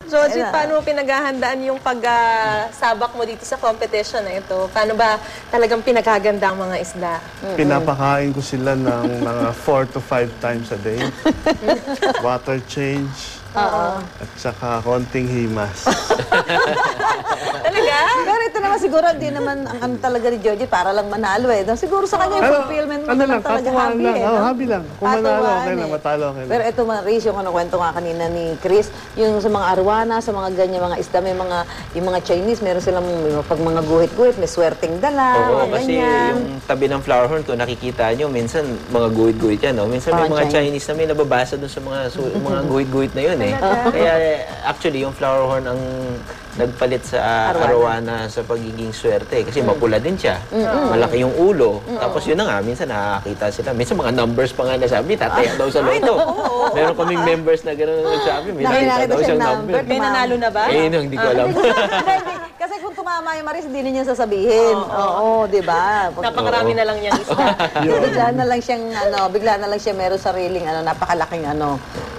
Georgie, paano mo pinaghahandaan yung pag-sabak mo dito sa competition na ito? Paano ba talagang pinagaganda ang mga isda? Pinapakain ko sila ng mga 4 to 5 times a day. Water change. At saka konting himas. Talaga? Pero ito naman siguro, hindi naman ang ano talaga ni Georgie para lang manalo eh. Siguro sa kanya yung fulfillment mo naman talaga happy lang. eh. No? Happy lang. Kung manalo, okay lang. Matalo, okay lang. Pero ito Maris, yung kwento nga kanina ni Chris, yung sa mga arwana, sa mga ganyan, mga isda, may yung mga Chinese, meron silang pag mga guhit-guhit, may swerteng dala, Oo, mga kasi ganyan. yung tabi ng flower horn, kung nakikita nyo, minsan mga guhit-guhit yan. No? Minsan may mga Chinese na may nababasa dun sa mga guhit-guhit na yun eh. Kaya actually, yung flower horn ang nagpalit sa arwana sa pagiging swerte. Kasi mapula din siya. Malaki yung ulo. Tapos yun na nga, minsan nakakita sila. Minsan mga numbers pa nga nasabi, tataya daw sa loto. Meron kaming members na gano'n na nagsabi. Minsan daw siyang number. May nanalo na ba? Eh, hindi ko alam. Kasi kung tumama yung Maris, hindi niya sasabihin. Oo, di ba? Napakarami na lang niyang isda. Bigla na lang siyang, bigla na lang siya meron sariling, napakalaking,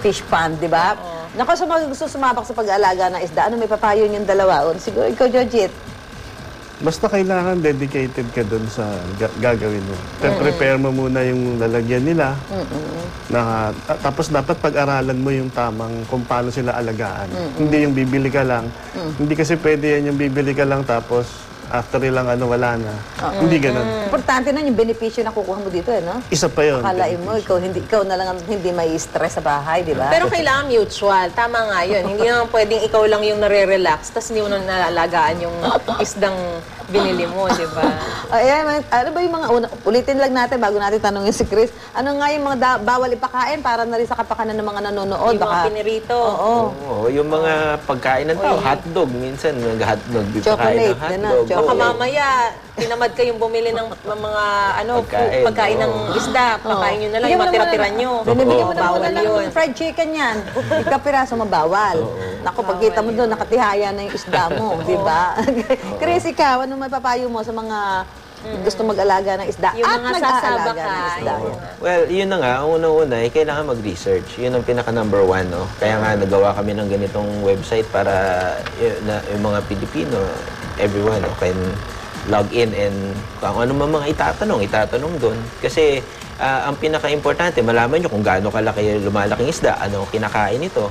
fish pond, di ba? Naku, sa mga gusto sumabak sa pag-aalaga ng isda, may papayo yung dalawa? Siguro, ikaw, Georgie. Basta kailangan dedicated ka dun sa gagawin mo. Prepare mo muna yung lalagyan nila. Tapos dapat pag-aralan mo yung tamang kung paano sila alagaan. Hindi yung bibili ka lang. Hindi kasi pwede yan yung bibili ka lang tapos after ilang wala na. Hindi ganun. Importante na yung benepisyo na kukuha mo dito, no? Isa pa yun. Akalain mo, ikaw na lang hindi may stress sa bahay, di ba? Pero kailangan mutual. Tama nga yun. Hindi naman pwedeng ikaw lang yung nare-relax tapos hindi mo na nalalagaan yung isdang binili mo, di ba? Ayan, ano ba yung mga ulitin lang natin bago natin tanongin si Chris. Ano nga yung mga bawal ipakain para na rin sa kapakanan ng mga nanonood? Yung mga pinirito. Oo, yung mga pagkain ng tao, hotdog. Minsan, mag-hotdog. Chocolate, hotdog. Baka mamaya, tinamad kayong bumili ng mga pagkain ng isda. Pakain nyo na lang yung mga tira-tira nyo. Bibigyan mo na Bawal muna yun. ng fried chicken yan. Ikapiraso mabawal. Naku, pagkita mo doon, nakatihaya na yung isda mo, di ba? Chris, ikaw, ano may papayo mo sa mga gusto mag-alaga ng isda yung at mga nag-aalaga ng isda? Well, yun na nga, ang unang-una, kailangan mag-research. Yun ang pinaka-number one, no? Kaya nga, nagawa kami ng ganitong website para yung mga Pilipino, everyone, can log in and kung ano man mga itatanong doon. Kasi ang pinaka-importante, malaman nyo kung gaano kalaki lumalaking isda, ano kinakain ito,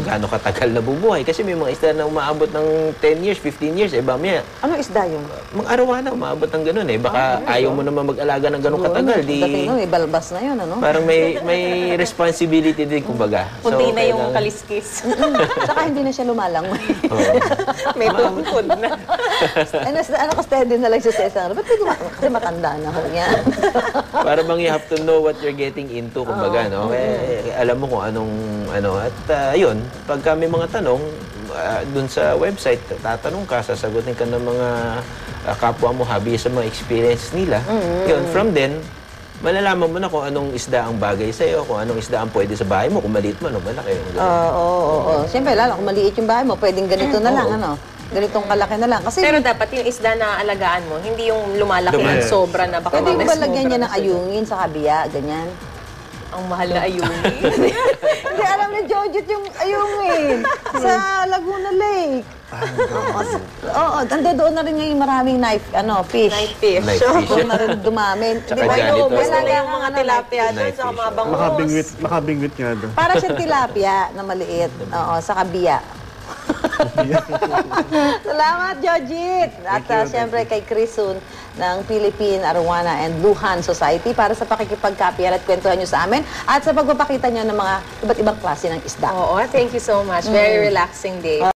gaano katagal na bubuhay. Kasi may mga isda na umaabot ng 10 years, 15 years, mamaya. Anong isda yun? Mga arawana, umaabot ng ganun eh. Baka ayaw mo naman mag-alaga ng ganun katagal. May balbas na yun, ano? Parang may responsibility din, kumbaga. Punti na yung kaliskis. Saka hindi na siya lumalangoy. May tungkod na. Ano ka steady na lang siya sa isang, ba't kasi matanda na ho yan? Para bang you have to know what you're getting into, kumbaga, no? Alam mo kung anong, at yun, pagka may mga tanong, dun sa website, tatanong ka, sasagutin ka ng mga kapwa mo, habi sa mga experience nila. Yun, from then, malalaman mo na kung anong isda ang bagay sa'yo, kung anong isda ang pwede sa bahay mo, kung maliit man o malaki. Oo. Siyempre, lalo kung maliit yung bahay mo, pwedeng ganito na lang, ganitong kalaki na lang. Kasi pero dapat yung isda na alagaan mo, hindi yung lumalaki ng sobra na baka pwede mo ba lagyan niya ng sila. ayungin sa kabiya, ganyan? Ang mahal na ayungin. Hindi, alam ni Georgie yung ayungin sa Laguna Lake. Oo, doon na rin ngayon maraming fish. Night fish. Doon na rin dumami. Tsaka Di ba janitor. inuubos na yung mga tilapia doon Night sa fish. mga bangus. Makabingwit nga doon. Para siyang tilapia na maliit. Oo, sa kabiya. Salamat, Georgie! At siyempre kay Chris Sun ng Philippine Arowana and Luhan Society para sa pakikipagkapiyal at kwentuhan nyo sa amin at sa pagpapakita nyo ng mga iba't ibang klase ng isda. Oo, thank you so much. Very relaxing day.